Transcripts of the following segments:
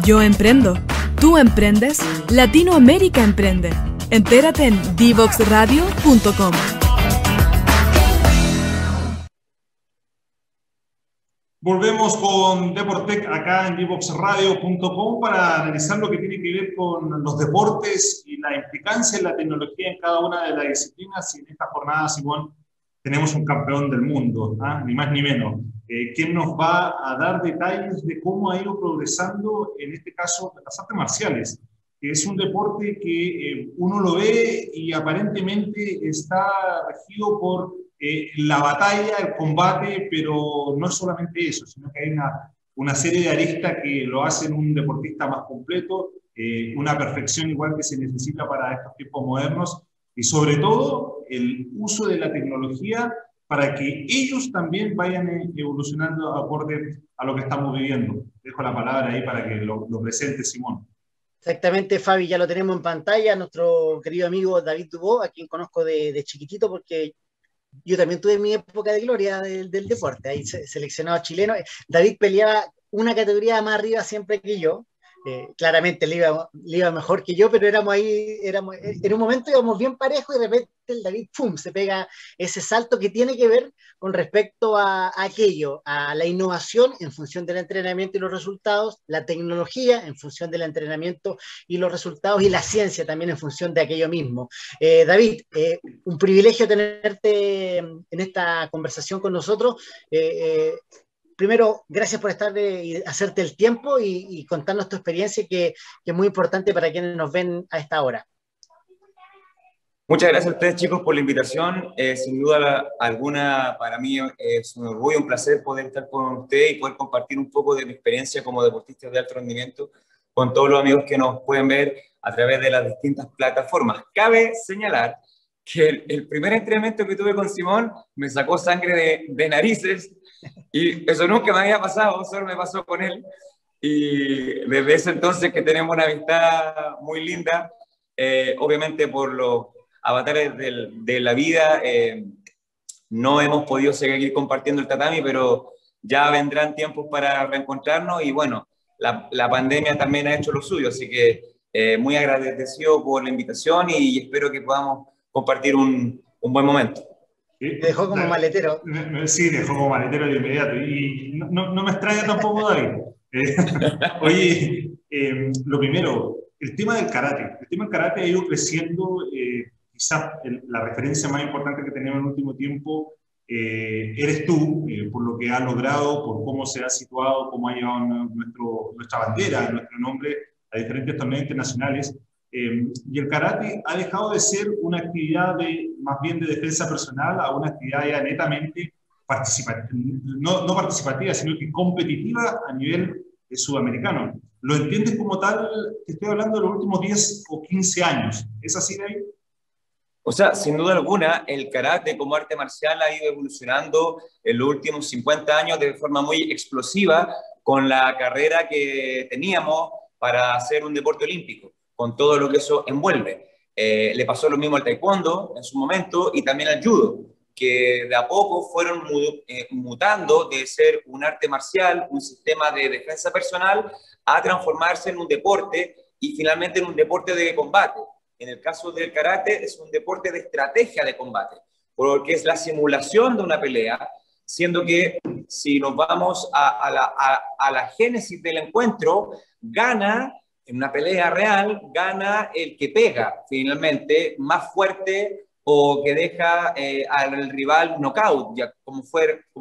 Yo emprendo. ¿Tú emprendes? Latinoamérica emprende. Entérate en divoxradio.com. Volvemos con Deportec acá en divoxradio.com para analizar lo que tiene que ver con los deportes y la implicancia de la tecnología en cada una de las disciplinas. Y en esta jornada, Simón, tenemos un campeón del mundo, ni más ni menos, quien nos va a dar detalles de cómo ha ido progresando, en este caso, las artes marciales, que es un deporte que uno lo ve y aparentemente está regido por la batalla, el combate, pero no es solamente eso, sino que hay una serie de aristas que lo hacen un deportista más completo, una perfección igual que se necesita para estos tiempos modernos, y sobre todo el uso de la tecnología para que ellos también vayan evolucionando acorde a lo que estamos viviendo. Dejo la palabra ahí para que lo presente Simón. Exactamente, Fabi, ya lo tenemos en pantalla, nuestro querido amigo David Dubó, a quien conozco de chiquitito porque yo también tuve mi época de gloria del deporte, ahí seleccionado chileno. David peleaba una categoría más arriba siempre que yo. Claramente le iba mejor que yo, pero éramos ahí, en un momento íbamos bien parejos y de repente el David, ¡pum!, se pega ese salto que tiene que ver con respecto a aquello, a la innovación en función del entrenamiento y los resultados, la tecnología en función del entrenamiento y los resultados, y la ciencia también en función de aquello mismo. David, un privilegio tenerte en esta conversación con nosotros. Primero, gracias por estar y hacerte el tiempo y contarnos tu experiencia, que es muy importante para quienes nos ven a esta hora. Muchas gracias a ustedes, chicos, por la invitación. Sin duda alguna, para mí es un orgullo, un placer poder estar con ustedes y poder compartir un poco de mi experiencia como deportista de alto rendimiento con todos los amigos que nos pueden ver a través de las distintas plataformas. Cabe señalar que el primer entrenamiento que tuve con Simón me sacó sangre de narices. Y eso nunca me había pasado, solo me pasó con él. Y desde ese entonces que tenemos una amistad muy linda, obviamente por los avatares de la vida, no hemos podido seguir compartiendo el tatami, pero ya vendrán tiempos para reencontrarnos y bueno, la pandemia también ha hecho lo suyo, así que muy agradecido por la invitación y espero que podamos compartir un buen momento. Te dejó como maletero. Sí, dejó como maletero de inmediato. Y no me extraña tampoco, David. Oye, lo primero, el tema del karate. El tema del karate ha ido creciendo. Quizás la referencia más importante que tenemos en el último tiempo eres tú, por lo que has logrado, por cómo se ha situado, cómo ha llevado nuestra bandera, nuestro nombre a diferentes torneos internacionales. Y el karate ha dejado de ser una actividad más bien de defensa personal a una actividad ya netamente participativa, no participativa, sino que competitiva a nivel sudamericano. ¿Lo entiendes como tal? Te estoy hablando de los últimos 10 o 15 años. ¿Es así, David? O sea, sin duda alguna, el karate como arte marcial ha ido evolucionando en los últimos 50 años de forma muy explosiva con la carrera que teníamos para hacer un deporte olímpico, con todo lo que eso envuelve. Le pasó lo mismo al taekwondo en su momento y también al judo, que de a poco fueron mutando de ser un arte marcial, un sistema de defensa personal, a transformarse en un deporte y finalmente en un deporte de combate. En el caso del karate es un deporte de estrategia de combate, porque es la simulación de una pelea, siendo que si nos vamos a la génesis del encuentro, gana en una pelea real, gana el que pega finalmente más fuerte o que deja al rival knockout, ya como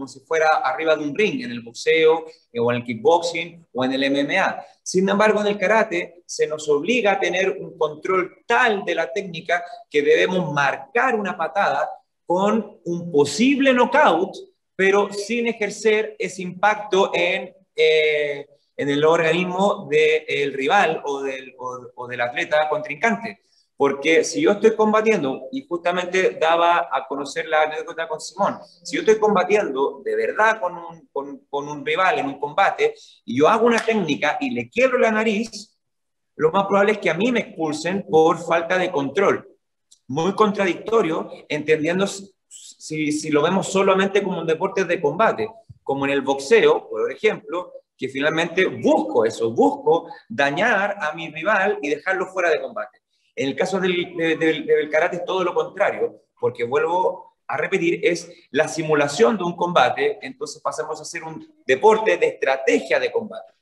si fuera arriba de un ring, en el boxeo o en el kickboxing o en el MMA. Sin embargo, en el karate se nos obliga a tener un control tal de la técnica que debemos marcar una patada con un posible knockout, pero sin ejercer ese impacto en el organismo del rival o del atleta contrincante. Porque si yo estoy combatiendo, y justamente daba a conocer la anécdota con Simón, si yo estoy combatiendo de verdad con un rival en un combate, y yo hago una técnica y le quiebro la nariz, lo más probable es que a mí me expulsen por falta de control. Muy contradictorio, entendiendo si lo vemos solamente como un deporte de combate, como en el boxeo, por ejemplo, que finalmente busco eso, busco dañar a mi rival y dejarlo fuera de combate. En el caso del karate es todo lo contrario, porque vuelvo a repetir, es la simulación de un combate, entonces pasamos a hacer un deporte de estrategia de combate,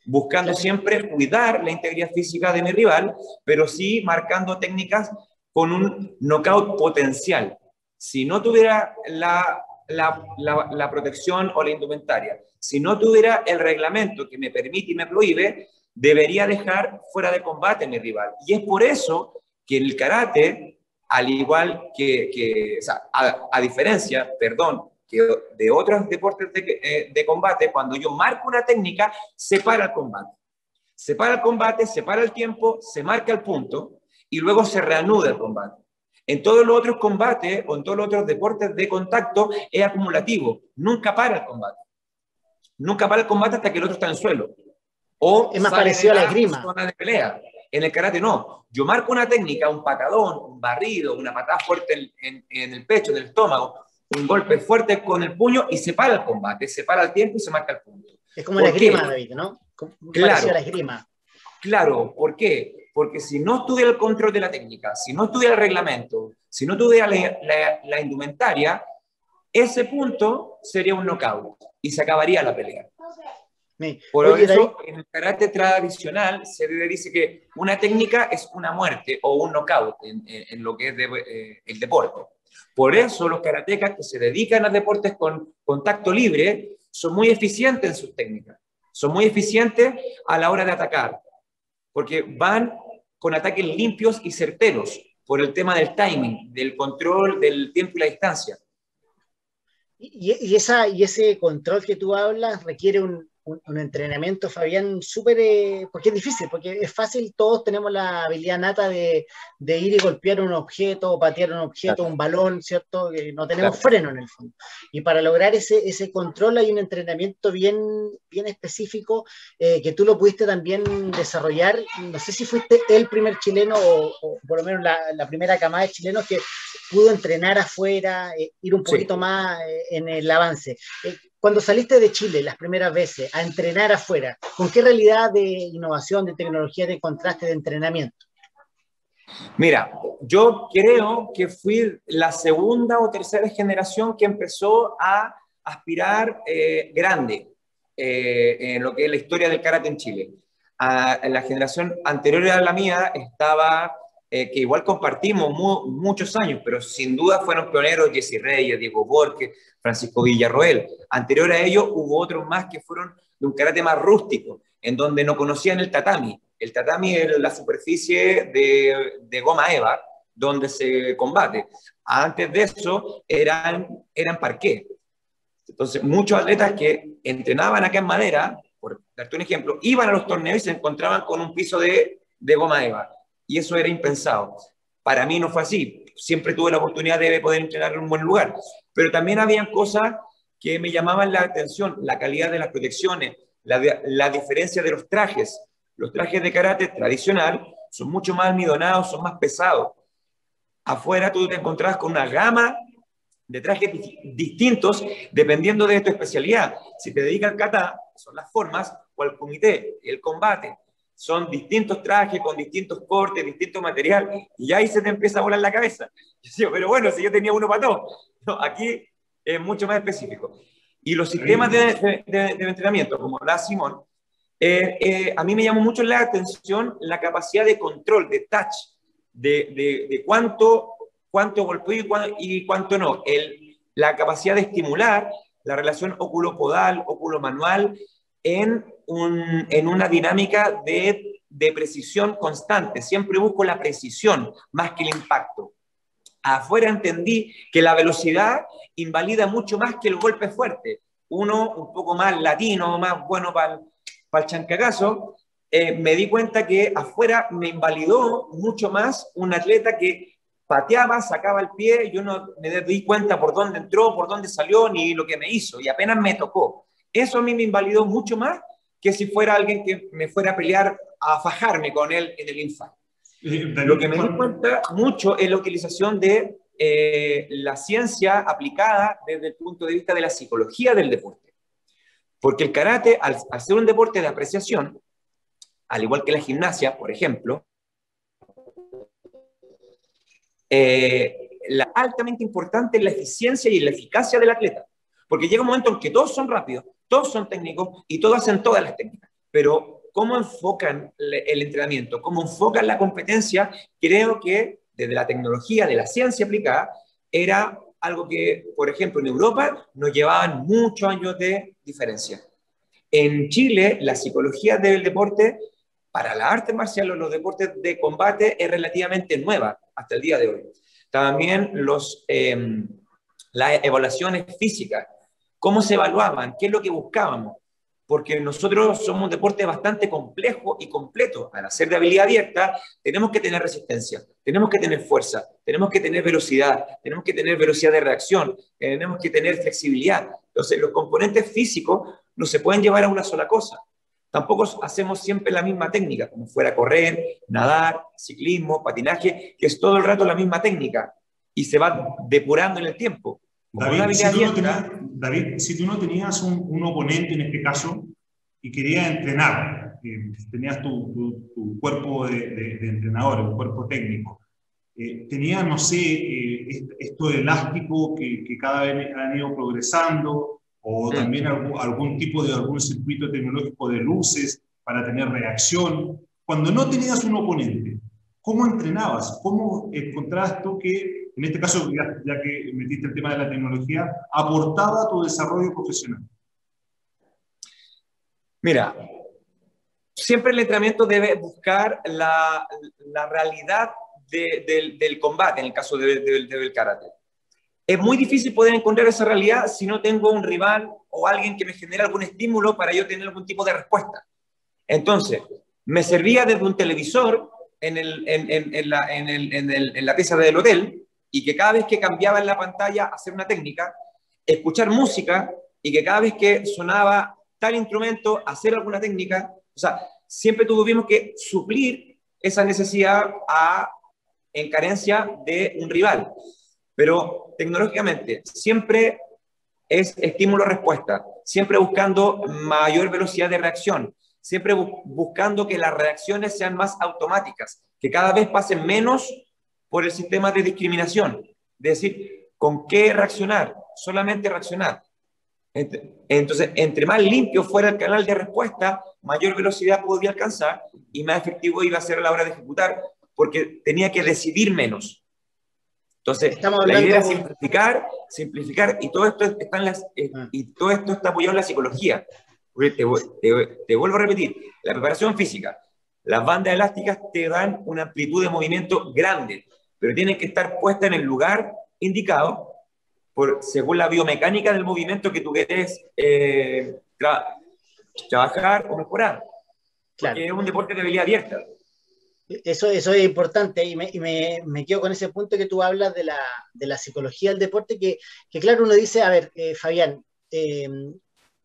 buscando siempre cuidar la integridad física de mi rival, pero sí marcando técnicas con un knockout potencial. Si no tuviera la protección o la indumentaria, si no tuviera el reglamento que me permite y me prohíbe, debería dejar fuera de combate a mi rival. Y es por eso que el karate, al igual o sea, a diferencia, perdón, que de otros deportes de combate, cuando yo marco una técnica, se para el combate. Se para el combate, se para el tiempo, se marca el punto y luego se reanuda el combate. En todos los otros combates o en todos los otros deportes de contacto es acumulativo. Nunca para el combate. Nunca para el combate hasta que el otro está en el suelo. O es más parecido a la esgrima. Zona de pelea. En el karate no. Yo marco una técnica, un patadón, un barrido, una patada fuerte en el pecho, en el estómago, un golpe fuerte con el puño y se para el combate, se para el tiempo y se marca el punto. Es como la esgrima, David, ¿no? Claro, a la esgrima. Claro, ¿por qué? Porque si no estuviera el control de la técnica, si no estuviera el reglamento, si no tuviera la indumentaria, ese punto sería un knockout y se acabaría la pelea. Por eso, en el karate tradicional se dice que una técnica es una muerte o un knockout en lo que es el deporte. Por eso los karatecas que se dedican a deportes con contacto libre son muy eficientes en sus técnicas. Son muy eficientes a la hora de atacar, porque van con ataques limpios y certeros por el tema del timing, del control del tiempo y la distancia. Y ese control que tú hablas requiere un entrenamiento, Fabián, súper, porque es difícil, porque es fácil, todos tenemos la habilidad nata de ir y golpear un objeto, o patear un objeto, un balón, ¿cierto? Que no tenemos freno en el fondo. Y para lograr ese control hay un entrenamiento bien específico que tú lo pudiste también desarrollar. No sé si fuiste el primer chileno o por lo menos la primera camada de chilenos que pudo entrenar afuera, ir un poquito más en el avance. Cuando saliste de Chile las primeras veces a entrenar afuera, ¿con qué realidad de innovación, de tecnología te encontraste de entrenamiento? Mira, yo creo que fui la segunda o tercera generación que empezó a aspirar grande en lo que es la historia del karate en Chile. En la generación anterior a la mía estaba, que igual compartimos muchos años, pero sin duda fueron pioneros Jesse Reyes, Diego Borges, Francisco Villarroel. Anterior a ellos hubo otros más que fueron de un karate más rústico, en donde no conocían el tatami. El tatami es la superficie de goma eva, donde se combate. Antes de eso eran parqué. Entonces, muchos atletas que entrenaban acá en madera, por darte un ejemplo, iban a los torneos y se encontraban con un piso de goma eva. Y eso era impensado. Para mí no fue así. Siempre tuve la oportunidad de poder entrenar en un buen lugar. Pero también habían cosas que me llamaban la atención. La calidad de las protecciones, la diferencia de los trajes. Los trajes de karate tradicional son mucho más almidonados, son más pesados. Afuera tú te encontrabas con una gama de trajes distintos dependiendo de tu especialidad. Si te dedicas al kata, son las formas, o al kumite, el combate. Son distintos trajes con distintos cortes, distintos material, y ahí se te empieza a volar la cabeza. Yo digo, pero bueno, si yo tenía uno para todo. No, aquí es mucho más específico. Y los sistemas de entrenamiento, como la Simón, a mí me llamó mucho la atención la capacidad de control, de touch, de cuánto golpeo y cuánto no. La capacidad de estimular la relación óculo-podal, óculo-manual, en una dinámica de precisión constante. Siempre busco la precisión más que el impacto. Afuera entendí que la velocidad invalida mucho más que el golpe fuerte. Uno un poco más latino, más bueno para el chancagazo, me di cuenta que afuera me invalidó mucho más un atleta que pateaba, sacaba el pie, yo no me di cuenta por dónde entró, por dónde salió, ni lo que me hizo, y apenas me tocó. Eso a mí me invalidó mucho más que si fuera alguien que me fuera a pelear, a fajarme con él en el infarto. Lo que me di cuenta mucho es la utilización de la ciencia aplicada desde el punto de vista de la psicología del deporte. Porque el karate, al ser un deporte de apreciación, al igual que la gimnasia, por ejemplo, altamente importante es la eficiencia y la eficacia del atleta. Porque llega un momento en que todos son rápidos, todos son técnicos y todos hacen todas las técnicas. Pero cómo enfocan el entrenamiento, cómo enfocan la competencia, creo que desde la tecnología, de la ciencia aplicada, era algo que, por ejemplo, en Europa nos llevaban muchos años de diferencia. En Chile, la psicología del deporte, para la arte marcial o los deportes de combate, es relativamente nueva hasta el día de hoy. También las evaluaciones físicas, cómo se evaluaban, qué es lo que buscábamos, porque nosotros somos un deporte bastante complejo y completo. Al hacer de habilidad abierta, tenemos que tener resistencia, tenemos que tener fuerza, tenemos que tener velocidad de reacción, tenemos que tener flexibilidad. Entonces, los componentes físicos no se pueden llevar a una sola cosa. Tampoco hacemos siempre la misma técnica, como fuera correr, nadar, ciclismo, patinaje, que es todo el rato la misma técnica y se va depurando en el tiempo. David, si tú no tenías un oponente en este caso y querías entrenar, tenías tu cuerpo de entrenador, un cuerpo técnico, tenías, no sé, esto elástico que cada vez han ido progresando, o también algún tipo de algún circuito tecnológico de luces para tener reacción. Cuando no tenías un oponente, ¿cómo entrenabas? ¿Cómo encontrabas tú que, en este caso, ya que metiste el tema de la tecnología, aportaba a tu desarrollo profesional? Mira, siempre el entrenamiento debe buscar la realidad del combate, en el caso del karate. Es muy difícil poder encontrar esa realidad si no tengo un rival o alguien que me genere algún estímulo para yo tener algún tipo de respuesta. Entonces, me servía desde un televisor en la pieza del hotel, y que cada vez que cambiaba en la pantalla hacer una técnica, escuchar música, y que cada vez que sonaba tal instrumento hacer alguna técnica. O sea, siempre tuvimos que suplir esa necesidad en carencia de un rival. Pero tecnológicamente siempre es estímulo-respuesta, siempre buscando mayor velocidad de reacción, siempre buscando que las reacciones sean más automáticas, que cada vez pasen menos por el sistema de discriminación. Es decir, ¿con qué reaccionar? Solamente reaccionar. Entonces, entre más limpio fuera el canal de respuesta, mayor velocidad podía alcanzar y más efectivo iba a ser a la hora de ejecutar, porque tenía que decidir menos. Entonces, la idea es simplificar, y todo esto está apoyado en la psicología. Te vuelvo a repetir, la preparación física, las bandas elásticas te dan una amplitud de movimiento grande, pero tienen que estar puestas en el lugar indicado según la biomecánica del movimiento que tú quieres trabajar o mejorar. Claro. Porque es un deporte de habilidad abierta. Eso es importante, y me quedo con ese punto que tú hablas de la psicología del deporte, que claro, uno dice, a ver, Fabián,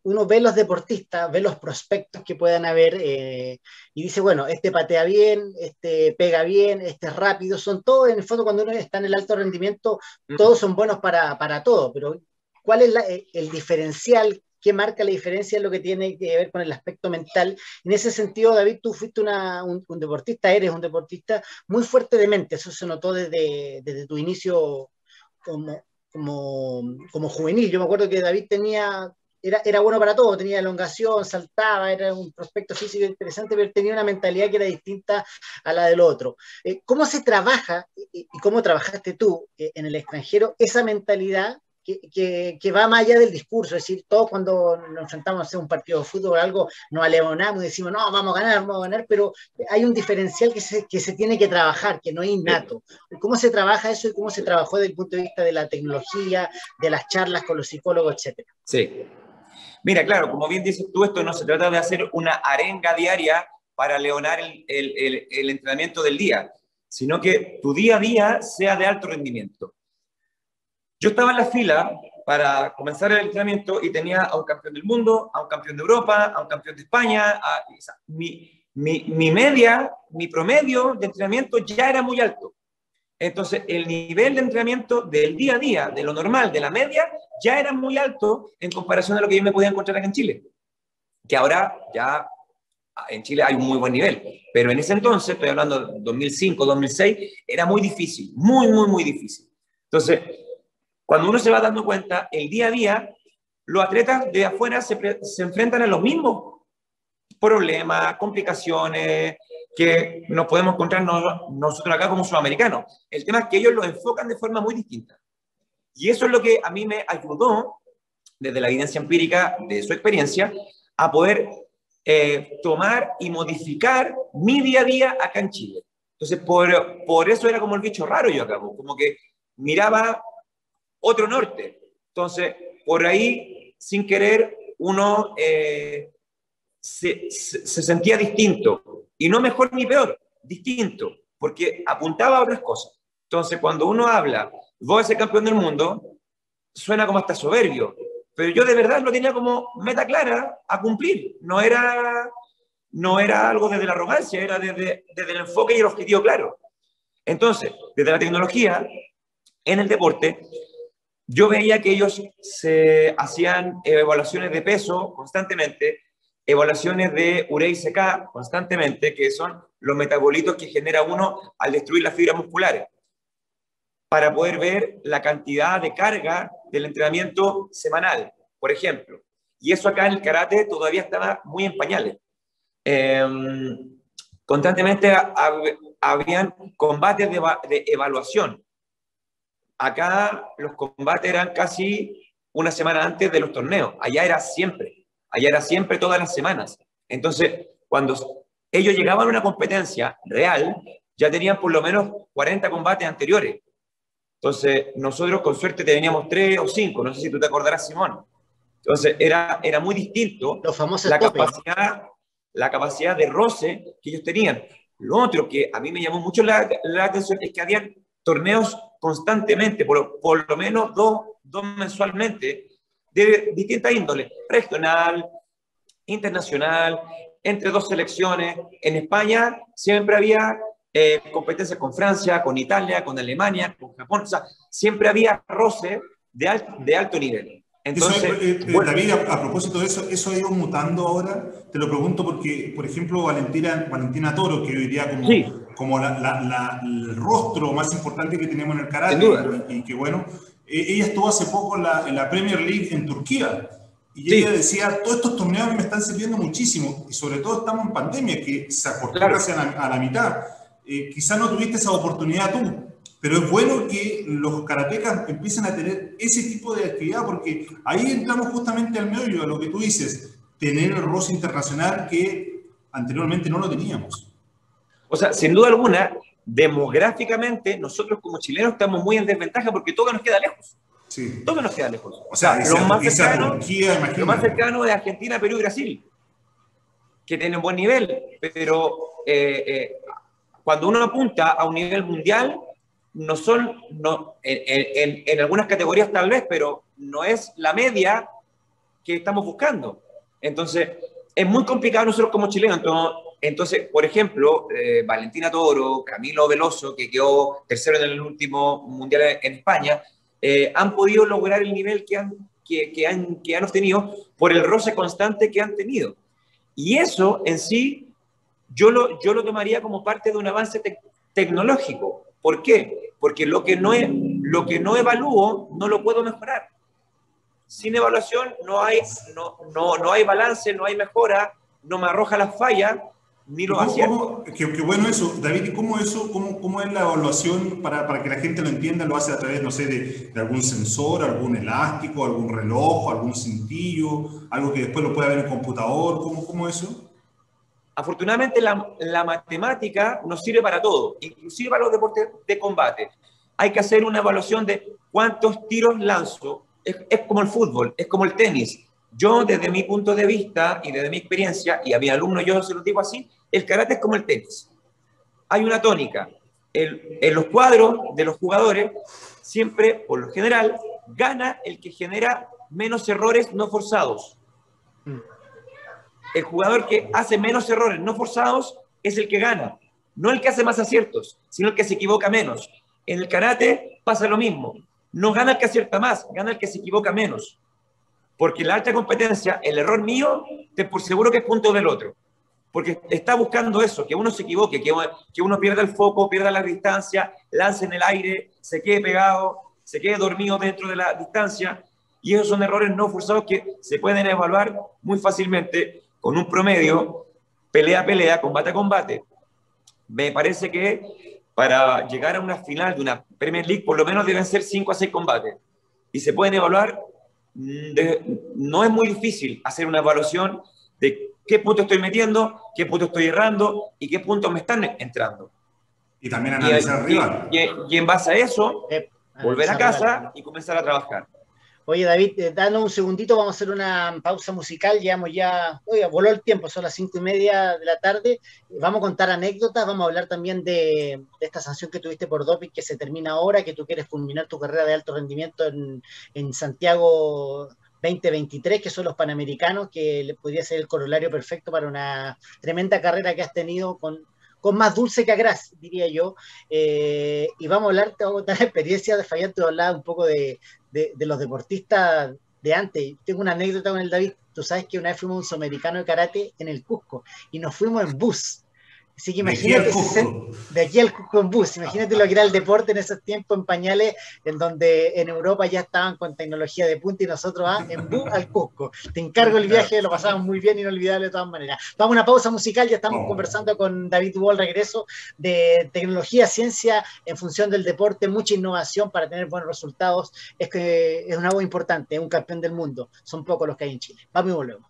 uno ve los deportistas, ve los prospectos que puedan haber, y dice, bueno, este patea bien, este pega bien, este es rápido, son todos, en el fondo, cuando uno está en el alto rendimiento, todos son buenos para todo, pero ¿cuál es el diferencial? ¿Qué marca la diferencia en lo que tiene que ver con el aspecto mental? En ese sentido, David, tú fuiste un deportista, eres un deportista muy fuerte de mente, eso se notó desde tu inicio como juvenil. Yo me acuerdo que David era bueno para todo, tenía elongación, saltaba, era un prospecto físico interesante, pero tenía una mentalidad que era distinta a la del otro. ¿Cómo se trabaja, y cómo trabajaste tú en el extranjero, esa mentalidad que va más allá del discurso? Es decir, todos cuando nos enfrentamos a hacer un partido de fútbol o algo, nos aleonamos y decimos, no, vamos a ganar, pero hay un diferencial que se tiene que trabajar, que no es innato. ¿Cómo se trabaja eso y cómo se trabajó desde el punto de vista de la tecnología, de las charlas con los psicólogos, etcétera? Sí. Mira, claro, como bien dices tú, esto no se trata de hacer una arenga diaria para leonar el entrenamiento del día, sino que tu día a día sea de alto rendimiento. Yo estaba en la fila para comenzar el entrenamiento y tenía a un campeón del mundo, a un campeón de Europa, a un campeón de España. Mi promedio de entrenamiento ya era muy alto. Entonces, el nivel de entrenamiento del día a día, de lo normal, de la media, ya era muy alto en comparación a lo que yo me podía encontrar acá en Chile. que ahora ya en Chile hay un muy buen nivel, pero en ese entonces, estoy hablando de 2005, 2006, era muy difícil, muy, muy, muy difícil. Entonces, cuando uno se va dando cuenta, el día a día, los atletas de afuera se enfrentan a los mismos problemas, complicaciones que nos podemos encontrar nosotros acá como sudamericanos. El tema es que ellos lo enfocan de forma muy distinta. Y eso es lo que a mí me ayudó, desde la evidencia empírica de su experiencia, a poder tomar y modificar mi día a día acá en Chile. Entonces, por eso era como el bicho raro yo acá, como que miraba otro norte. Entonces, por ahí, sin querer, uno se sentía distinto. Y no mejor ni peor, distinto, porque apuntaba a otras cosas. Entonces, cuando uno habla, voy a ser campeón del mundo, suena como hasta soberbio. Pero yo de verdad lo tenía como meta clara a cumplir. No era algo desde la arrogancia, era desde el enfoque y el objetivo claro. Entonces, desde la tecnología, en el deporte, yo veía que ellos se hacían evaluaciones de peso constantemente, evaluaciones de urea y CK constantemente, que son los metabolitos que genera uno al destruir las fibras musculares, para poder ver la cantidad de carga del entrenamiento semanal, por ejemplo. Y eso acá en el karate todavía estaba muy en pañales. Constantemente habían combates de evaluación. Acá los combates eran casi una semana antes de los torneos. Allá era siempre todas las semanas. Entonces, cuando ellos llegaban a una competencia real, ya tenían por lo menos 40 combates anteriores. Entonces, nosotros con suerte teníamos 3 o 5, no sé si tú te acordarás, Simón. Entonces, era muy distinto Los famosos la capacidad de roce que ellos tenían. Lo otro que a mí me llamó mucho la atención es que habían torneos constantemente, por lo menos dos mensualmente, de distintas índoles, regional, internacional, entre dos selecciones. En España siempre había competencias con Francia, con Italia, con Alemania, con Japón, o sea, siempre había roce de alto nivel. Entonces, bueno, David, a propósito de eso, ¿eso ha ido mutando ahora? Te lo pregunto porque, por ejemplo, Valentina Toro, que hoy día como el rostro más importante que tenemos en el karate, y que bueno, ella estuvo hace poco en la Premier League en Turquía, y ella decía, todos estos torneos me están sirviendo muchísimo, y sobre todo estamos en pandemia, que se acortó casi a la mitad. Quizás no tuviste esa oportunidad tú, pero es bueno que los karatecas empiecen a tener ese tipo de actividad, porque ahí entramos justamente al meollo, a lo que tú dices, tener el roce internacional que anteriormente no lo teníamos. O sea, sin duda alguna, demográficamente, nosotros como chilenos estamos muy en desventaja porque todo nos queda lejos. Sí. Todo nos queda lejos. O sea, lo más cercano es Argentina, Perú y Brasil, que tienen buen nivel, pero cuando uno apunta a un nivel mundial, en algunas categorías tal vez, pero no es la media que estamos buscando. Entonces, es muy complicado nosotros como chilenos. Entonces, por ejemplo, Valentina Toro, Camilo Veloso, que quedó tercero en el último mundial en España, han podido lograr el nivel que han obtenido por el roce constante que han tenido. Y eso en sí, yo lo tomaría como parte de un avance tecnológico. ¿Por qué? Porque lo que no evalúo no lo puedo mejorar. Sin evaluación no hay balance, no hay mejora, no me arroja las fallas, ni los aciertos. Qué bueno eso, David. ¿Y cómo es la evaluación para que la gente lo entienda? ¿Lo hace a través, no sé, de algún sensor, algún elástico, algún reloj, algún cintillo, algo que después lo pueda ver en el computador? ¿Cómo es eso? Afortunadamente la matemática nos sirve para todo, inclusive para los deportes de combate. Hay que hacer una evaluación de cuántos tiros lanzo. Es como el fútbol, es como el tenis. Yo, desde mi punto de vista y desde mi experiencia, y a mis alumnos yo se los digo así, el karate es como el tenis. Hay una tónica. En los cuadros de los jugadores, siempre, por lo general, gana el que genera menos errores no forzados. El jugador que hace menos errores no forzados es el que gana. No el que hace más aciertos, sino el que se equivoca menos. En el karate pasa lo mismo. No gana el que acierta más, gana el que se equivoca menos. Porque en la alta competencia, el error mío, te por seguro que es punto del otro. Porque está buscando eso, que uno se equivoque, que uno pierda el foco, pierda la distancia, lance en el aire, se quede pegado, se quede dormido dentro de la distancia. Y esos son errores no forzados que se pueden evaluar muy fácilmente con un promedio, pelea a pelea, combate a combate. Me parece que para llegar a una final de una Premier League, por lo menos deben ser 5 a 6 combates. Y se pueden evaluar, no es muy difícil hacer una evaluación de qué punto estoy metiendo, qué punto estoy errando y qué puntos me están entrando. Y también analizar al rival. Y en base a eso, volver a casa y comenzar a trabajar. Oye, David, danos un segundito, vamos a hacer una pausa musical, llevamos ya, oiga, voló el tiempo, son las 5:30 de la tarde, vamos a contar anécdotas, vamos a hablar también de esta sanción que tuviste por doping que se termina ahora, que tú quieres culminar tu carrera de alto rendimiento en Santiago 2023, que son los Panamericanos, que podría ser el corolario perfecto para una tremenda carrera que has tenido con más dulce que agraz, diría yo, y vamos a hablar, te voy a contar la experiencia de Fabián, te voy a hablar un poco de los deportistas de antes. Tengo una anécdota con el David, tú sabes que una vez fuimos a un sudamericano de karate en el Cusco, y nos fuimos en bus. Así que imagínate, de aquí al Cusco en bus, imagínate lo que era el deporte en esos tiempos en pañales, en donde en Europa ya estaban con tecnología de punta y nosotros en bus al Cusco. Te encargo el viaje, lo pasamos muy bien, inolvidable de todas maneras. Vamos a una pausa musical, ya estamos conversando con David Dubó al regreso de tecnología, ciencia en función del deporte, mucha innovación para tener buenos resultados. Es que es una voz importante, es un campeón del mundo, son pocos los que hay en Chile. Vamos y volvemos.